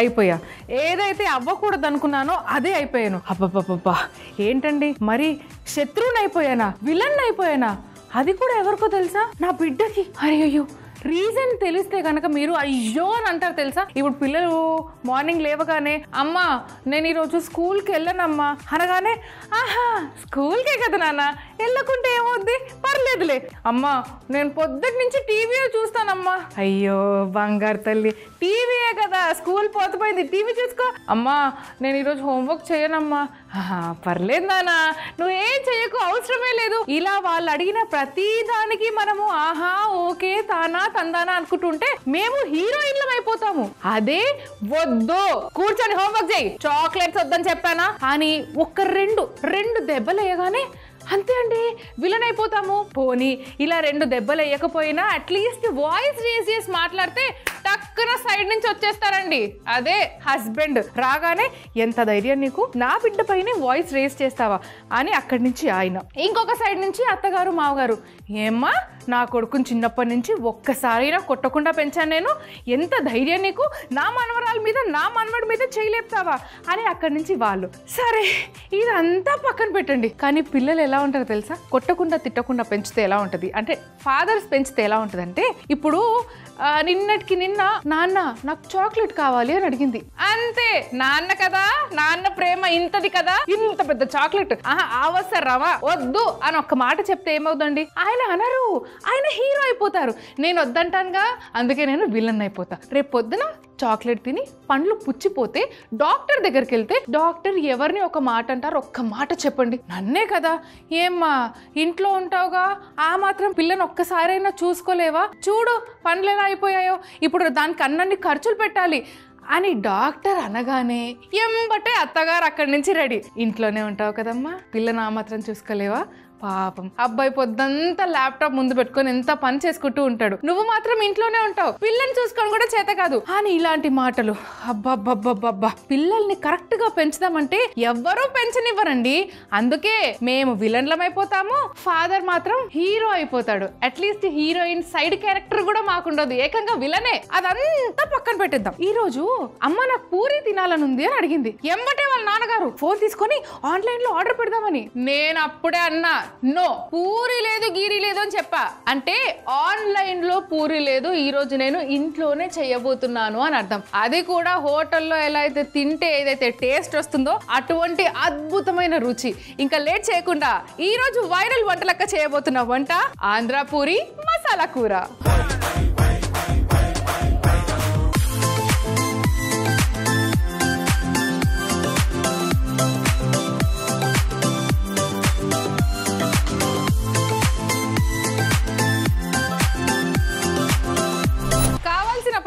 అయిపోయా. ఏదైతే అవ్వకూడదు అనుకున్నానో అదే అయిపోయాను. అబ్బబ్బబ్బబ్బా ఏంటండి, మరి శత్రువుని అయిపోయానా, విలన్ అయిపోయానా? అది కూడా ఎవరికో తెలుసా? నా బిడ్డకి. అయ్యో, రీజన్ తెలిస్తే కనుక మీరు అయ్యో అని అంటారు తెలుసా. ఇప్పుడు పిల్లలు మార్నింగ్ లేవగానే అమ్మా నేను ఈరోజు స్కూల్కి వెళ్ళనమ్మా అనగానే, ఆహా స్కూల్కే కదా నాన్న, వెళ్ళకుంటే ఏమవుద్ది, పర్లేదులే. అమ్మా నేను పొద్దుటి నుంచి టీవీయే చూస్తానమ్మా. అయ్యో బంగారు తల్లి, టీవీయే కదా, స్కూల్ పోతపోయింది, టీవీ చూసుకో. అమ్మా నేను ఈరోజు హోంవర్క్ చేయనమ్మా. పర్లేదు నాన్న, నువ్వేం చెయ్యకు, అవసరమే లేదు. ఇలా వాళ్ళు అడిగిన ప్రతి దానికి మనము ఆహా ఓకే తానా తందానా అనుకుంటుంటే మేము హీరోయిన్లం అయిపోతాము. అదే వద్దు, కూర్చొని హోంవర్క్ చేయి, చాక్లెట్స్ వద్దని చెప్పానా అని ఒక్క రెండు దెబ్బలు వేయగానే అంతే అండి విలన్ అయిపోతాము. పోనీ ఇలా 2 దెబ్బలు వేయకపోయినా అట్లీస్ట్ వాయిస్ రేజ్ చేసి మాట్లాడితే టక్కున సైడ్ నుంచి వచ్చేస్తారండి. అదే హస్బెండ్ రాగానే ఎంత ధైర్యం నీకు, నా బిడ్డ పైన వాయిస్ రేజ్ చేస్తావా అని అక్కడి నుంచి ఆయన. ఇంకొక సైడ్ నుంచి అత్తగారు మావగారు, ఏమ్మా నా కొడుకుని చిన్నప్పటి నుంచి ఒక్కసారైనా కొట్టకుండా పెంచాను నేను, ఎంత ధైర్యం నీకు, నా మనవరాల మీద నా మనవడి మీద చేయలేపుతావా అని అక్కడి నుంచి వాళ్ళు. సరే ఇదంతా పక్కన పెట్టండి, కానీ పిల్లలు ఎలా ఉంటారో తెలుసా? కొట్టకుండా తిట్టకుండా పెంచితే ఎలా ఉంటుంది అంటే, ఫాదర్స్ పెంచితే ఎలా ఉంటుంది అంటే, ఇప్పుడు నిన్నటికి నిన్న నాన్న నాకు చాక్లెట్ కావాలి అని అడిగింది అంతే. నాన్న కదా, నాన్న ప్రేమ ఇంతది కదా, ఇంత పెద్ద చాక్లెట్ అవసరమా, వద్దు అని ఒక్క మాట చెప్తే ఏమవుతుందండి? ఆయన అనరు, ఆయన హీరో అయిపోతారు. నేను వద్దంటానుగా, అందుకే నేను విలన్ అయిపోతా. రేపు పొద్దున చాక్లెట్ తిని పండ్లు పుచ్చిపోతే డాక్టర్ దగ్గరికి వెళ్తే డాక్టర్ ఎవరిని ఒక మాట అంటారు, ఒక్క మాట చెప్పండి, నన్నే కదా. ఏమ్మా ఇంట్లో ఉంటావుగా, ఆ మాత్రం పిల్లని ఒక్కసారైనా చూసుకోలేవా? చూడు పండ్లు ఎలా అయిపోయాయో, ఇప్పుడు దానికి అన్నీ ఖర్చులు పెట్టాలి అని డాక్టర్ అనగానే ఎంబటే అత్తగారు అక్కడి నుంచి రెడీ. ఇంట్లోనే ఉంటావు కదమ్మా, పిల్లని ఆ మాత్రం చూసుకోలేవా? పాపం అబ్బాయి పొద్దంతా ల్యాప్టాప్ ముందు పెట్టుకొని ఎంత పని చేసుకుంటూ ఉంటాడు, నువ్వు మాత్రం ఇంట్లోనే ఉంటావు, పిల్లల్ని చూసుకొని కూడా చేత కాదు అని ఇలాంటి మాటలు. అబ్బబ్బబ్బబ్బబ్బా, పిల్లల్ని కరెక్ట్ గా పెంచుదామంటే ఎవ్వరూ పెంచనివ్వరండి. అందుకే మేము విలన్లం అయిపోతాము, ఫాదర్ మాత్రం హీరో అయిపోతాడు. అట్లీస్ట్ హీరోయిన్ సైడ్ క్యారెక్టర్ కూడా మాకుండదు, ఏకంగా విలనే. అదంతా పక్కన పెట్టిద్దాం. ఈ రోజు అమ్మ నాకు పూరి తినాలనుంది అని అడిగింది. ఎంబటే వాళ్ళ నాన్నగారు ఫోన్ తీసుకొని ఆన్లైన్ లో ఆర్డర్ పెడదామని. నేను అప్పుడే అన్నా, నో పూరి లేదు గీరి లేదు అని చెప్పా. అంటే ఆన్లైన్ లో పూరి లేదు, ఈ రోజు నేను ఇంట్లోనే చేయబోతున్నాను అని అర్థం. అది కూడా హోటల్లో ఎలా అయితే తింటే ఏదైతే టేస్ట్ వస్తుందో అటువంటి అద్భుతమైన రుచి. ఇంకా లేట్ చేయకుండా ఈ రోజు వైరల్ వంటలక్క చేయబోతున్న వంట ఆంధ్ర పూరి మసాలా కూర.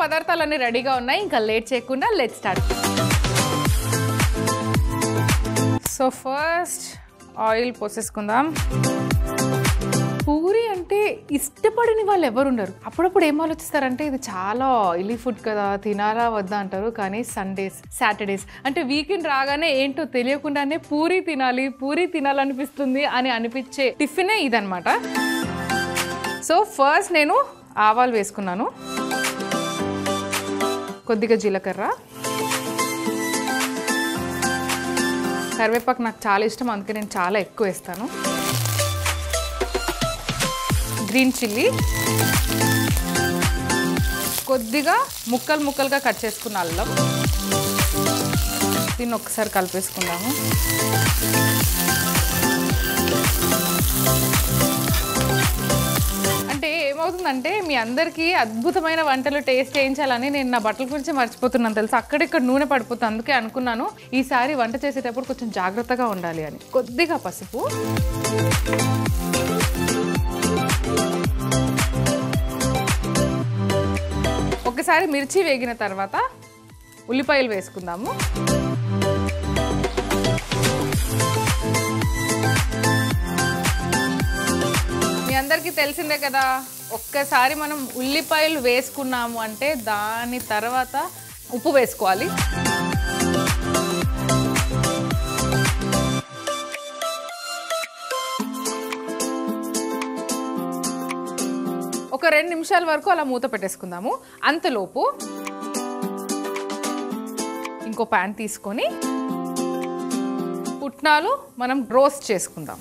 పదార్థాలన్నీ రెడీగా ఉన్నాయి, ఇంకా లేట్ చేయకుండా let's start. So first oil పోసేసుకుందాం. పూరి అంటే ఇష్టపడిన వాళ్ళు ఎవరున్నారు? అప్పుడప్పుడు ఏం ఆలోచిస్తారంటే ఇది చాలా ఆయిలీ ఫుడ్ కదా, తినాలా వద్దా అంటారు. కానీ సండేస్ సాటర్డేస్ అంటే వీకెండ్ రాగానే ఏంటో తెలియకుండానే పూరి తినాలనిపిస్తుంది అని అనిపించే టిఫినే ఇదనమాట. సో ఫస్ట్ నేను ఆవాలు వేసుకున్నాను, కొద్దిగా జీలకర్ర, కరివేపాకు నాకు చాలా ఇష్టం, అందుకే నేను చాలా ఎక్కువ వేస్తాను. గ్రీన్ చిల్లీ, కొద్దిగా ముక్కలుగా కట్ చేసుకున్న అల్లం, దీన్ని ఒకసారి కలిపేసుకుందాము. అంటే ఏమవుతుందంటే మీ అందరికీ అద్భుతమైన వంటలు టేస్ట్ చేయించాలని నేను నా బట్టల గురించి మర్చిపోతున్నాను తెలుసు, అక్కడిక్కడ నూనె పడిపోతుంది. అందుకే అనుకున్నాను ఈసారి వంట చేసేటప్పుడు కొంచెం జాగ్రత్తగా ఉండాలి అని. కొద్దిగా పసుపు, ఒకసారి మిర్చి వేగిన తర్వాత ఉల్లిపాయలు వేసుకుందాము. మీ అందరికీ తెలిసిందే కదా, ఒక్కసారి మనం ఉల్లిపాయలు వేసుకున్నాము అంటే దాని తర్వాత ఉప్పు వేసుకోవాలి. ఒక 2 నిమిషాల వరకు అలా మూత పెట్టేసుకుందాము. అంతలోపు ఇంకో ప్యాన్ తీసుకొని పుట్నాలు మనం రోస్ట్ చేసుకుందాం.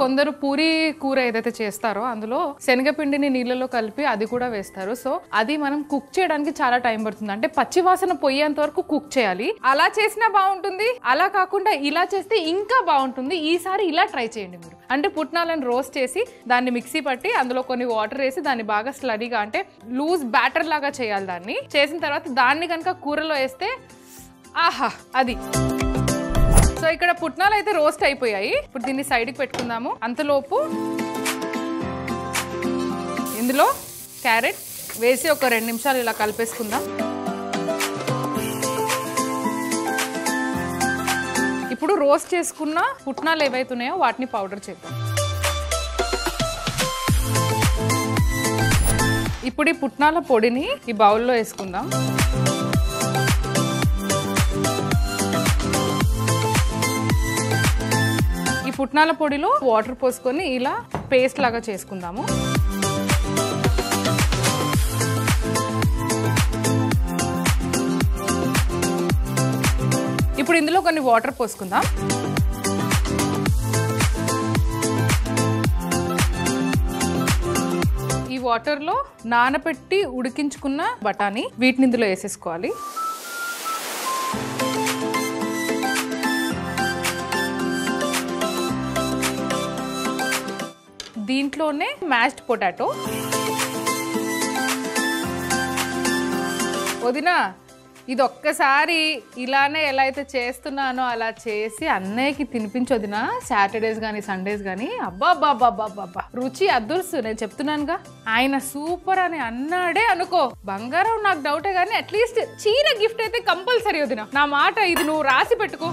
కొందరు పూరి కూర ఏదైతే చేస్తారో అందులో శనగపిండిని నీళ్ళలో కలిపి అది కూడా వేస్తారు. సో అది మనం కుక్ చేయడానికి చాలా టైం పడుతుంది. అంటే పచ్చి వాసన పోయేంత వరకు కుక్ చేయాలి. అలా చేసినా బాగుంటుంది, అలా కాకుండా ఇలా చేస్తే ఇంకా బాగుంటుంది. ఈసారి ఇలా ట్రై చేయండి మీరు. అంటే పుట్నాలను రోస్ట్ చేసి దాన్ని మిక్సీ పట్టి అందులో కొన్ని వాటర్ వేసి దాన్ని బాగా స్లరీగా అంటే లూజ్ బ్యాటర్ లాగా చేయాలి. దాన్ని చేసిన తర్వాత దాన్ని కనుక కూరలో వేస్తే ఆహా అది. సో ఇక్కడ పుట్నాలు అయితే రోస్ట్ అయిపోయాయి. ఇప్పుడు దీన్ని సైడ్కి పెట్టుకుందాము. అంతలోపు ఇందులో క్యారెట్ వేసి ఒక 2 నిమిషాలు ఇలా కలిపేసుకుందాం. ఇప్పుడు రోస్ట్ చేసుకున్న పుట్నాలు ఏవైతున్నాయో వాటిని పౌడర్ చేద్దాం. ఇప్పుడు ఈ పుట్నాల పొడిని ఈ బౌల్లో వేసుకుందాం. ఈ పుట్నాల పొడిలో వాటర్ పోసుకొని ఇలా పేస్ట్ లాగా చేసుకుందాము. ఇప్పుడు ఇందులో కొన్ని వాటర్ పోసుకుందాం. ఈ వాటర్లో నానబెట్టి ఉడికించుకున్న బఠానీ వీటిని ఇందులో వేసేసుకోవాలి. దీంట్లోనే మ్యాష్డ్ పొటాటో. వదినా ఇది ఒక్కసారి ఇలానే ఎలా అయితే చేస్తున్నానో అలా చేసి అన్నయ్యకి తినిపించొదినా సాటర్డేస్ కానీ సండేస్ కానీ. అబ్బా బాబా బాబా రుచి అదుర్సు. నేను చెప్తున్నానుగా ఆయన సూపర్ అని అన్నాడే అనుకో. బంగారం నాకు డౌటే కానీ అట్లీస్ట్ చీర గిఫ్ట్ అయితే కంపల్సరీ వదినా. నా మాట ఇది నువ్వు రాసి పెట్టుకో.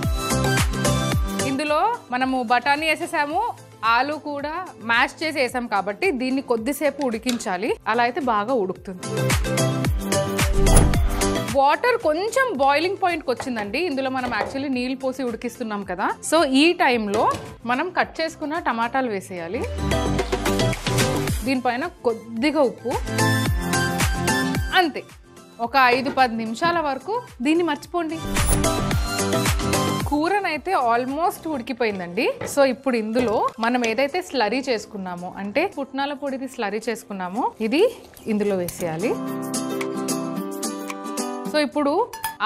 ఇందులో మనము బఠానీ వేసేసాము, ఆలు కూడా మ్యాష్ చేసి వేసాం కాబట్టి దీన్ని కొద్దిసేపు ఉడికించాలి. అలా అయితే బాగా ఉడుకుతుంది. వాటర్ కొంచెం బాయిలింగ్ పాయింట్కి వచ్చిందండి. ఇందులో మనం యాక్చువల్లీ నీళ్ళు పోసి ఉడికిస్తున్నాం కదా. సో ఈ టైంలో మనం కట్ చేసుకున్న టమాటాలు వేసేయాలి. దీనిపైన కొద్దిగా ఉప్పు, అంతే. ఒక 5-10 నిమిషాల వరకు దీన్ని మర్చిపోండి. కూరనైతే ఆల్మోస్ట్ ఉడికిపోయిందండి. సో ఇప్పుడు ఇందులో మనం ఏదైతే స్లరీ చేసుకున్నామో అంటే పుట్నాల పొడిది స్లరీ చేసుకున్నామో ఇది ఇందులో వేసేయాలి. సో ఇప్పుడు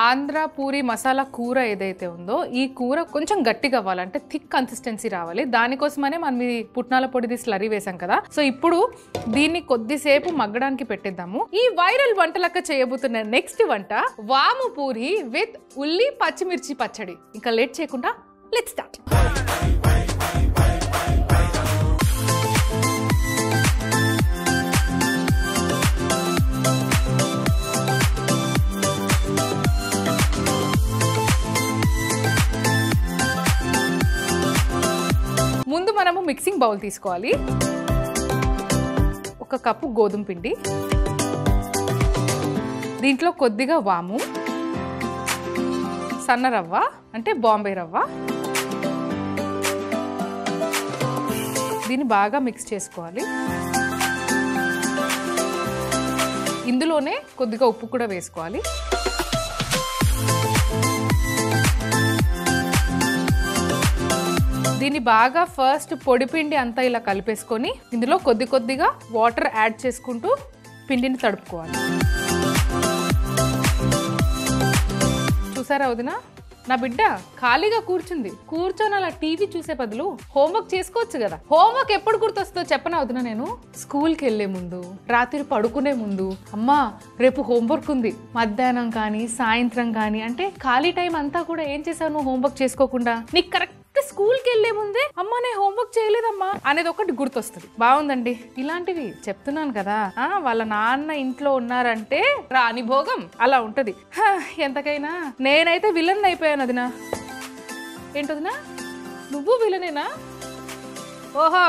ఆంధ్ర పూరి మసాలా కూర ఏదైతే ఉందో ఈ కూర కొంచెం గట్టిగా అవ్వాలంటే థిక్ కన్సిస్టెన్సీ రావాలి. దానికోసమనే మనం ఈ పుట్నాల పొడిది స్లరీ వేసాం కదా. సో ఇప్పుడు దీన్ని కొద్దిసేపు మగ్గడానికి పెట్టేద్దాము. ఈ వైరల్ వంటలక్క చేయబోతున్న నెక్స్ట్ వంట వాము పూరి విత్ ఉల్లి పచ్చిమిర్చి పచ్చడి. ఇంకా లేట్ చేయకుండా లెట్స్ స్టార్ట్. ముందు మనము మిక్సింగ్ బౌల్ తీసుకోవాలి. 1 కప్పు గోధుమ పిండి, దీంట్లో కొద్దిగా వాము, సన్న రవ్వ అంటే బాంబే రవ్వ, దీన్ని బాగా మిక్స్ చేసుకోవాలి. ఇందులోనే కొద్దిగా ఉప్పు కూడా వేసుకోవాలి. దీన్ని బాగా ఫస్ట్ పొడిపిండి అంతా ఇలా కలిపేసుకొని ఇందులో కొద్దిగా వాటర్ యాడ్ చేసుకుంటూ పిండిని తడుపుకోవాలి. చూసారా వదినా, నా బిడ్డ ఖాళీగా కూర్చొని అలా టీవీ చూసే బదులు హోంవర్క్ చేసుకోవచ్చు కదా. హోంవర్క్ ఎప్పుడు గుర్తొస్తుందో చెప్పనా వదినా, నేను స్కూల్కి వెళ్లే ముందు, రాత్రి పడుకునే ముందు, అమ్మా రేపు హోంవర్క్ ఉంది, మధ్యాహ్నం కానీ సాయంత్రం కానీ, అంటే ఖాళీ టైం అంతా కూడా ఏం చేసావు నువ్వు హోంవర్క్ చేసుకోకుండా? నీకు కరెక్ట్ స్కూల్కి వెళ్లే ముందే అమ్మా నేను హోంవర్క్ చేయలేదమ్మా అనేది ఒకటి గుర్తొస్తుంది. బాగుందండి, ఇలాంటివి చెప్తున్నాను కదా. వాళ్ళ నాన్న ఇంట్లో ఉన్నారంటే రాని భోగం అలా ఉంటది. ఎంతకైనా నేనైతే విలన్ అయిపోయాను వదినా. ఏంటొదినా, నువ్వు విలనేనా? ఓహో,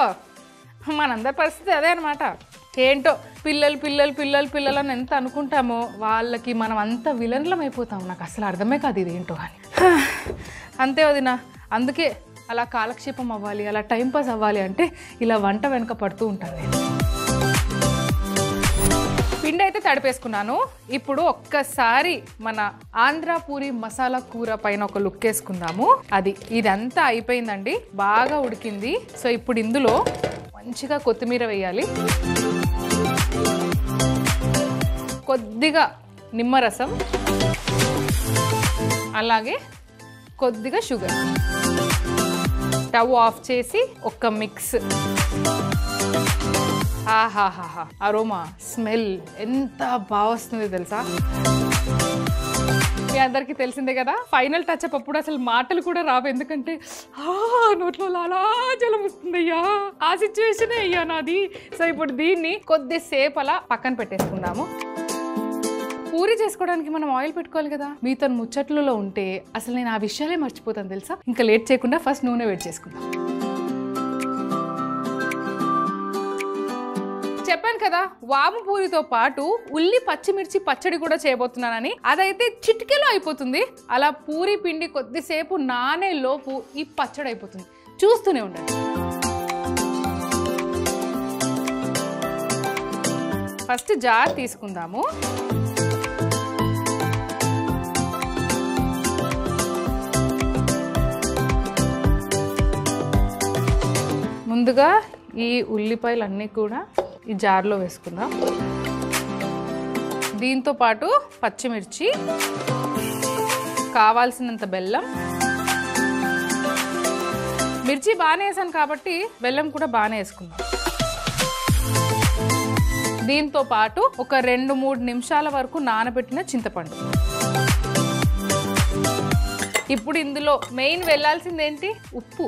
మనందరి పరిస్థితి అదే అనమాట. ఏంటో పిల్లలు అని ఎంత అనుకుంటామో వాళ్ళకి మనం అంత విలన్లం అయిపోతాం. నాకు అసలు అర్థమే కాదు ఇది ఏంటో కానీ. అంతే వదినా, అందుకే అలా కాలక్షేపం అవ్వాలి, అలా టైంపాస్ అవ్వాలి అంటే ఇలా వంట వెనక పడుతూ ఉంటాను నేను. అయితే తడిపేసుకున్నాను. ఇప్పుడు ఒక్కసారి మన ఆంధ్ర పూరి మసాలా కూర పైన ఒక లుక్ వేసుకుందాము. ఇదంతా అయిపోయిందండి, బాగా ఉడికింది. సో ఇప్పుడు ఇందులో మంచిగా కొత్తిమీర వేయాలి, కొద్దిగా నిమ్మరసం, అలాగే కొద్దిగా షుగర్. స్టవ్ ఆఫ్ చేసి ఒక మిక్స్. ఆహాహాహా, అరోమా, స్మెల్ ఎంత బాగా వస్తుంది తెలుసా. మీ అందరికీ తెలిసిందే కదా, ఫైనల్ టచ్ అప్ అప్పుడు అసలు మాటలు కూడా రావు, ఎందుకంటే నోట్లో లాలా జలం వస్తుందయ్యా, ఆ సిచ్యువేషనే అయ్యా నాది. సో ఇప్పుడు దీన్ని కొద్దిసేపు అలా పక్కన పెట్టేసుకుందాము. పూరి చేసుకోవడానికి మనం ఆయిల్ పెట్టుకోవాలి కదా. మీతో ముచ్చట్లలో ఉంటే అసలు నేను ఆ విషయాలే మర్చిపోతాను తెలుసా. ఇంకా లేట్ చేయకుండా ఫస్ట్ నూనె వేడి చేసుకుందాం. చెప్పాను కదా, వాము పూరితో పాటు ఉల్లి పచ్చిమిర్చి పచ్చడి కూడా చేయబోతున్నానని. అదైతే చిటికెలో అయిపోతుంది. అలా పూరి పిండి కొద్దిసేపు నానే లోపు ఈ పచ్చడి అయిపోతుంది. చూస్తూనే ఉండండి. ఫస్ట్ జార్ తీసుకుందాము. ముందుగా ఈ ఉల్లిపాయలు అన్నీ కూడా ఈ జార్లో వేసుకుందాం. దీంతో పాటు పచ్చిమిర్చి, కావాల్సినంత బెల్లం. మిర్చి బాగానే వేసాను కాబట్టి బెల్లం కూడా బాగానే వేసుకుందాం. దీంతో పాటు ఒక 2-3 నిమిషాల వరకు నానబెట్టిన చింతపండు. ఇప్పుడు ఇందులో మెయిన్ వెళ్ళాల్సింది ఏంటి? ఉప్పు.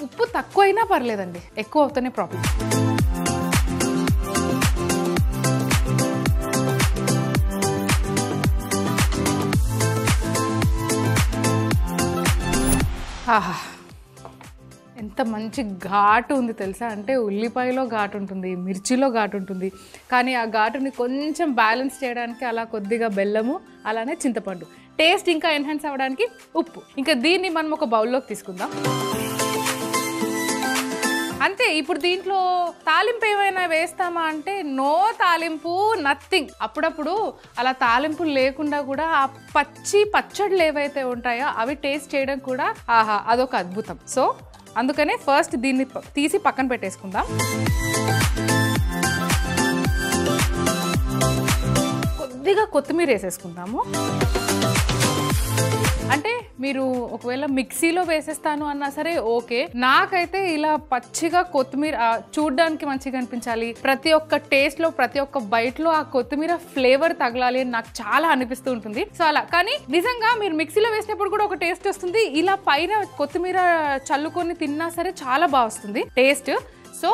ఉప్పు తక్కువ అయినా పర్లేదండి, ఎక్కువ అవుతూనే ప్రాబ్లం. ఆహా, ఎంత మంచి ఘాటు ఉంది తెలుసా. అంటే ఉల్లిపాయలో ఘాటు ఉంటుంది, మిర్చిలో ఘాటు ఉంటుంది, కానీ ఆ ఘాటుని కొంచెం బ్యాలెన్స్ చేయడానికి అలా కొద్దిగా బెల్లము, అలానే చింతపండు. టేస్ట్ ఇంకా ఎన్హాన్స్ అవ్వడానికి ఉప్పు. ఇంకా దీన్ని మనం ఒక బౌల్లోకి తీసుకుందాం. అంతే. ఇప్పుడు దీంట్లో తాలింపు ఏమైనా వేస్తామా అంటే నో తాలింపు, నథింగ్. అప్పుడప్పుడు అలా తాలింపులు లేకుండా కూడా ఆ పచ్చళ్ళు ఏవైతే ఉంటాయో అవి టేస్ట్ చేయడం కూడా ఆహా, అదొక అద్భుతం. సో అందుకనే ఫస్ట్ దీన్ని తీసి పక్కన పెట్టేసుకుందాం. కొద్దిగా కొత్తిమీర వేసేసుకుందాము. అంటే మీరు ఒకవేళ మిక్సీలో వేసేస్తాను అన్నా సరే ఓకే. నాకైతే ఇలా పచ్చిగా కొత్తిమీర చూడ్డానికి మంచిగా అనిపించాలి, ప్రతి ఒక్క టేస్ట్ లో ప్రతి ఒక్క బైట్ లో ఆ కొత్తిమీర ఫ్లేవర్ తగలాలి అని నాకు చాలా అనిపిస్తూ ఉంటుంది. సో అలా. కానీ నిజంగా మీరు మిక్సీలో వేసినప్పుడు కూడా ఒక టేస్ట్ వస్తుంది, ఇలా పైన కొత్తిమీర చల్లుకొని తిన్నా సరే చాలా బాగా వస్తుంది టేస్ట్. సో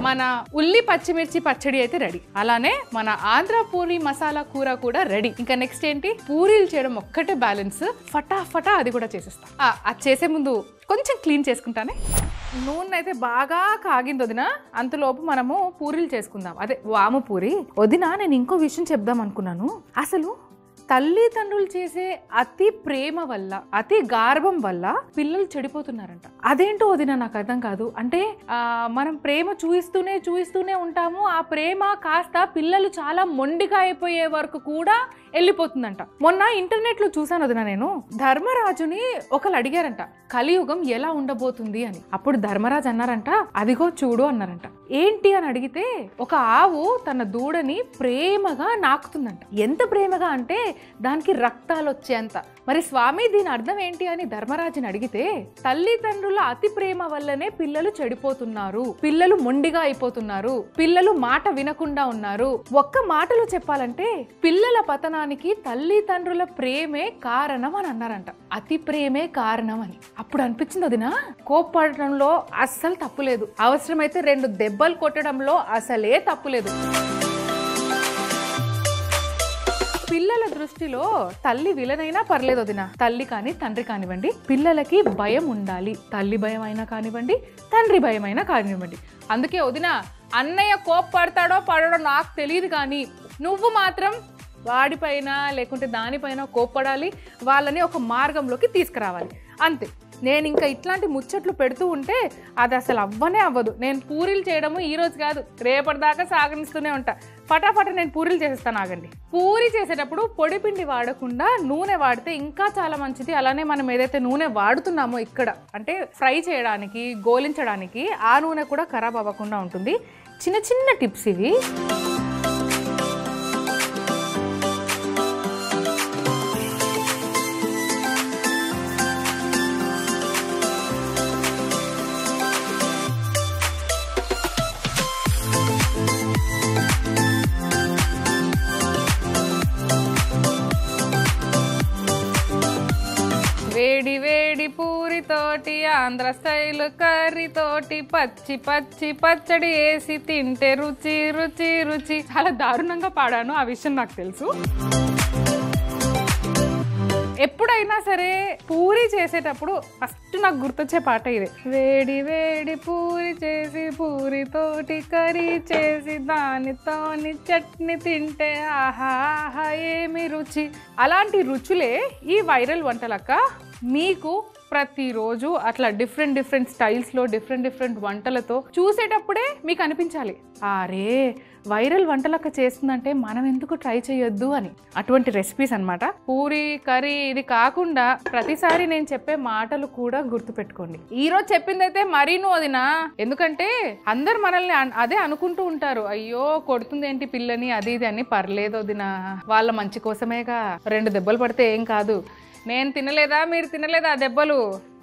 మన ఉల్లి పచ్చిమిర్చి పచ్చడి అయితే రెడీ. అలానే మన ఆంధ్ర పూరి మసాలా కూర కూడా రెడీ. ఇంకా నెక్స్ట్ ఏంటి? పూరీలు చేయడం ఒక్కటే బ్యాలెన్స్. ఫటాఫటా అది కూడా చేసేస్తా. అది చేసే ముందు కొంచెం క్లీన్ చేసుకుంటానే. నూనె అయితే బాగా కాగింది వదిన. అంతలోపు మనము పూరీలు చేసుకుందాం. అదే వాము పూరి. వదిన, నేను ఇంకో విషయం చెప్దాం అనుకున్నాను. అసలు తల్లిదండ్రులు చేసే అతి ప్రేమ వల్ల, అతి గార్భం వల్ల పిల్లలు చెడిపోతున్నారంట. అదేంటో వదిన నాకు అర్థం కాదు. అంటే మనం ప్రేమ చూయిస్తూనే ఉంటాము. ఆ ప్రేమ కాస్త పిల్లలు చాలా మొండిగా అయిపోయే వరకు కూడా వెళ్ళిపోతుందంట. మొన్న ఇంటర్నెట్ లో చూసాను వదిన నేను, ధర్మరాజుని ఒకళ్ళు అడిగారంట కలియుగం ఎలా ఉండబోతుంది అని. అప్పుడు ధర్మరాజు అన్నారంట, అదిగో చూడు అన్నారంట. ఏంటి అని అడిగితే, ఒక ఆవు తన దూడని ప్రేమగా నాకుతుందంట. ఎంత ప్రేమగా అంటే దానికి రక్తాలు వచ్చేంత. మరి స్వామి దీని అర్థం ఏంటి అని ధర్మరాజుని అడిగితే, తల్లిదండ్రుల అతి ప్రేమ వల్లనే పిల్లలు చెడిపోతున్నారు, పిల్లలు మొండిగా అయిపోతున్నారు, పిల్లలు మాట వినకుండా ఉన్నారు. ఒక్క మాటలో చెప్పాలంటే పిల్లల పతనానికి తల్లిదండ్రుల ప్రేమే కారణం అని అన్నారంట. అతి ప్రేమే కారణం అని. అప్పుడు అనిపించింది వదినా, కోప్పడటంలో అస్సలు తప్పులేదు, అవసరమైతే 2 దెబ్బలు కొట్టడంలో అసలే తప్పులేదు. పిల్లల దృష్టిలో తల్లి విలనైనా పర్లేదు వదిన. తల్లి కానీ తండ్రి కానివ్వండి, పిల్లలకి భయం ఉండాలి. తల్లి భయం అయినా కానివ్వండి, తండ్రి భయం అయినా కానివ్వండి. అందుకే వదిన, అన్నయ్య కోప్పడతాడో పడడో నాకు తెలియదు, కానీ నువ్వు మాత్రం వాడిపైన లేకుంటే దానిపైన కోప్పడాలి, వాళ్ళని ఒక మార్గంలోకి తీసుకురావాలి. అంతే. నేను ఇంకా ఇట్లాంటి ముచ్చట్లు పెడుతూ ఉంటే అది అసలు అవ్వనే అవ్వదు. నేను పూరీలు చేయడము ఈరోజు కాదు, రేపటిదాకా సాగనిస్తూనే ఉంటా. ఫటాఫట నేను పూరీలు చేసేస్తాను. ఆగండి. పూరి చేసేటప్పుడు పొడి పిండి వాడకుండా నూనె వాడితే ఇంకా చాలా మంచిది. అలానే మనం ఏదైతే నూనె వాడుతున్నామో ఇక్కడ అంటే ఫ్రై చేయడానికి, గోలించడానికి, ఆ నూనె కూడా ఖరాబ్ అవ్వకుండా ఉంటుంది. చిన్న చిన్న టిప్స్ ఇవి. వేడి వేడి పూరితోటి ఆంధ్ర స్టైల్ కర్రీతోటి పచ్చి పచ్చి పచ్చడి వేసి తింటే రుచి రుచి రుచి. చాలా దారుణంగా పాడాను, ఆ విషయం నాకు తెలుసు. ఎప్పుడైనా సరే పూరి చేసేటప్పుడు ఫస్ట్ నాకు గుర్తొచ్చే పాట ఇదే. వేడి వేడి పూరి చేసి పూరితోటి కర్రీ చేసి దానితోని చట్నీ తింటే ఆహా ఆహా ఏమి రుచి. అలాంటి రుచులే ఈ వైరల్ వంటలక్క మీకు ప్రతిరోజు అట్లా డిఫరెంట్ స్టైల్స్లో డిఫరెంట్ వంటలతో చూసేటప్పుడే మీకు అనిపించాలి, అరే వైరల్ వంటలక్క చేస్తుందంటే మనం ఎందుకు ట్రై చేయొద్దు అని. అటువంటి రెసిపీస్ అనమాట. పూరి కర్రీ ఇది కాకుండా ప్రతిసారి నేను చెప్పే మాటలు కూడా గుర్తుపెట్టుకోండి. ఈరోజు చెప్పింది అయితే మరీను వదినా, ఎందుకంటే అందరు మనల్ని అదే అనుకుంటూ ఉంటారు, అయ్యో కొడుతుంది ఏంటి పిల్లని అది ఇది అని. పర్లేదు వదినా, వాళ్ళ మంచి కోసమేగా, 2 దెబ్బలు పడితే ఏం కాదు. నేను తినలేదా, మీరు తినలేదా దెబ్బలు,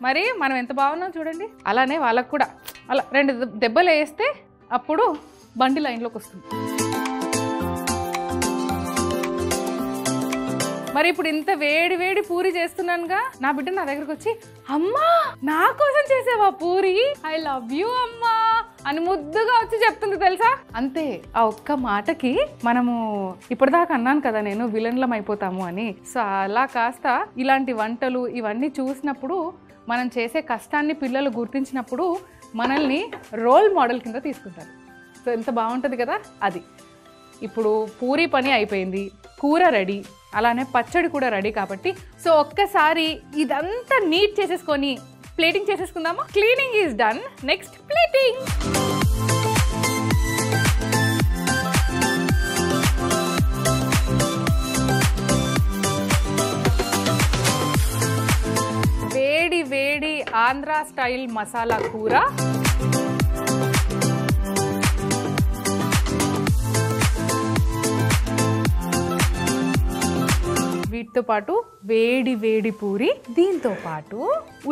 మరి మనం ఎంత బాగున్నాం చూడండి. అలానే వాళ్ళకు కూడా అలా 2 దెబ్బలు వేస్తే అప్పుడు బండి లైన్లోకి వస్తుంది. మరి ఇప్పుడు ఇంత వేడి వేడి పూరి చేస్తున్నానుగా, నా బిడ్డ నా దగ్గరకు వచ్చి అమ్మా నా కోసం చేసావా పూరి, ఐ లవ్ యూ అమ్మా అని ముద్దుగా వచ్చి చెప్తుంది తెలుసా. అంతే, ఆ ఒక్క మాటకి మనము ఇప్పటిదాకా అన్నాను కదా నేను విలన్లం అయిపోతాము అని. సో అలా కాస్త ఇలాంటి వంటలు ఇవన్నీ చూసినప్పుడు, మనం చేసే కష్టాన్ని పిల్లలు గుర్తించినప్పుడు మనల్ని రోల్ మోడల్ కింద తీసుకుంటారు. సో ఎంత బాగుంటుంది కదా అది. ఇప్పుడు పూరి పని అయిపోయింది, కూర రెడీ, అలానే పచ్చడి కూడా రెడీ. కాబట్టి సో ఒక్కసారి ఇదంతా నీట్ చేసేసుకొని ప్లేటింగ్ చేసేసుకుందామా. Cleaning is done, next plating. వేడి వేడి ఆంధ్ర స్టైల్ మసాలా కూర, వీటితో పాటు వేడి వేడి పూరి, దీంతో పాటు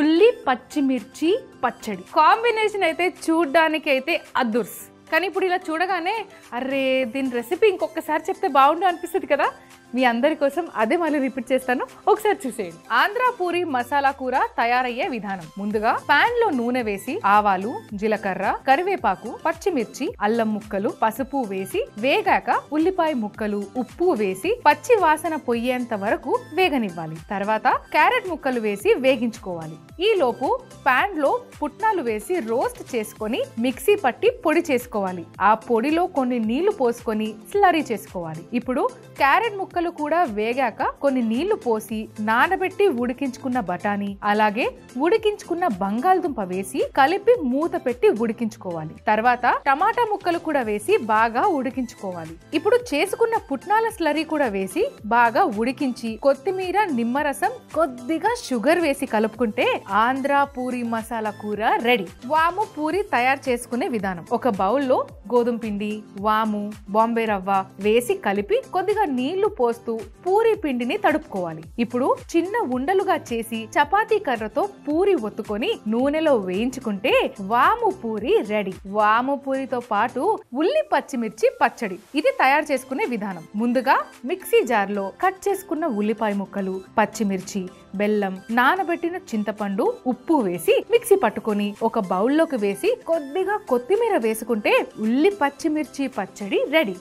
ఉల్లి పచ్చిమిర్చి పచ్చడి. కాంబినేషన్ అయితే చూడ్డానికి అయితే అదుర్స్. కానీ ఇప్పుడు ఇలా చూడగానే అరే దీని రెసిపీ ఇంకొకసారి చెప్తే బాగుండు అనిపిస్తుంది కదా. మీ అందరి కోసం అదే మళ్ళీ రిపీట్ చేస్తాను, ఒకసారి చూసేయండి. ఆంధ్ర పూరి మసాలా కూర తయారయ్యే విధానం. ముందుగా పాన్ లో నూనె వేసి ఆవాలు, జీలకర్ర, కరివేపాకు, పచ్చిమిర్చి, అల్లం ముక్కలు, పసుపు వేసి వేగాక ఉల్లిపాయ ముక్కలు, ఉప్పు వేసి పచ్చి వాసన పొయ్యేంత వరకు వేగనివ్వాలి. తర్వాత క్యారెట్ ముక్కలు వేసి వేగించుకోవాలి. ఈ లోపు పాన్ లో పుట్నాలు వేసి రోస్ట్ చేసుకొని మిక్సీ పట్టి పొడి చేసుకోవాలి. ఆ పొడిలో కొన్ని నీళ్లు పోసుకొని స్లరీ చేసుకోవాలి. ఇప్పుడు క్యారెట్ ముక్కలు కూడా వేగాక కొన్ని నీళ్లు పోసి నానబెట్టి ఉడికించుకున్న బఠానీ, అలాగే ఉడికించుకున్న బంగాళదుంప వేసి కలిపి మూత పెట్టి ఉడికించుకోవాలి. తర్వాత టమాటా ముక్కలు కూడా వేసి బాగా ఉడికించుకోవాలి. ఇప్పుడు చేసుకున్న పుట్నాల స్లరీ కూడా వేసి బాగా ఉడికించి కొత్తిమీర, నిమ్మరసం, కొద్దిగా షుగర్ వేసి కలుపుకుంటే ఆంధ్ర పూరి మసాలా కూర రెడీ. వాము పూరి తయారు చేసుకునే విధానం. ఒక బౌల్లో గోధుమ పిండి, వాము, బాంబే రవ్వ వేసి కలిపి కొద్దిగా నీళ్లు పోస్తూ పూరి పిండిని తడుపుకోవాలి. ఇప్పుడు చిన్న ఉండలుగా చేసి చపాతీ కర్రతో పూరి ఒత్తుకొని నూనెలో వేయించుకుంటే వాము పూరి రెడీ. వాము పూరితో పాటు ఉల్లి పచ్చిమిర్చి పచ్చడి, ఇది తయారు చేసుకునే విధానం. ముందుగా మిక్సీ జార్ లో కట్ చేసుకున్న ఉల్లిపాయ ముక్కలు, పచ్చిమిర్చి, బెల్లం, నానబెట్టిన చింతపండు, ఉప్పు వేసి మిక్సీ పట్టుకొని ఒక బౌల్లోకి వేసి కొద్దిగా కొత్తిమీర వేసుకుంటే ఉల్లి పచ్చిమిర్చి పచ్చడి రెడీ.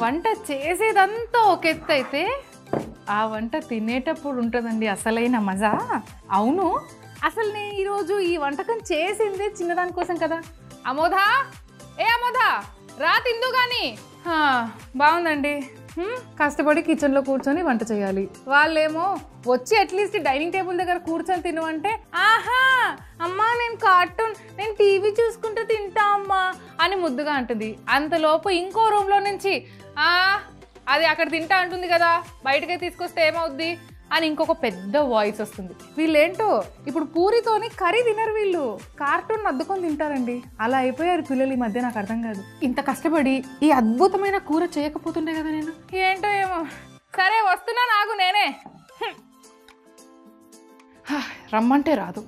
వంట చేసేదంతా ఒక ఎత్తు అయితే ఆ వంట తినేటప్పుడు ఉంటుందండి అసలైన మజా. అవును, అసలు నేను ఈరోజు ఈ వంటకం చేసిందే చిన్నదాని కోసం కదా. అమోధా, ఏ అమోధా రా తిందు గాని. బాగుందండి, కష్టపడి కిచెన్లో కూర్చొని వంట చేయాలి. వాళ్ళేమో వచ్చి అట్లీస్ట్ డైనింగ్ టేబుల్ దగ్గర కూర్చొని తినమంటే ఆహా అమ్మా నేను టీవీ చూసుకుంటూ తింటా అమ్మా అని ముద్దుగా అంటుంది. అంతలోపు ఇంకో రూమ్లో నుంచి అది అక్కడ తింటా అంటుంది కదా, బయటకే తీసుకొస్తే ఏమవుద్ది అని ఇంకొక పెద్ద వాయిస్ వస్తుంది. వీళ్ళేంటో ఇప్పుడు పూరితోని కర్రీ తినరు, వీళ్ళు కార్టూన్ అద్దుకొని తింటారండి. అలా అయిపోయారు పిల్లలు ఈ మధ్య. నాకు అర్థం కాదు, ఇంత కష్టపడి ఈ అద్భుతమైన కూర చేయకపోతుండే కదా నేను. ఏంటో ఏమో. సరే వస్తున్నా, నాకు నేనే రమ్మంటే రాదు.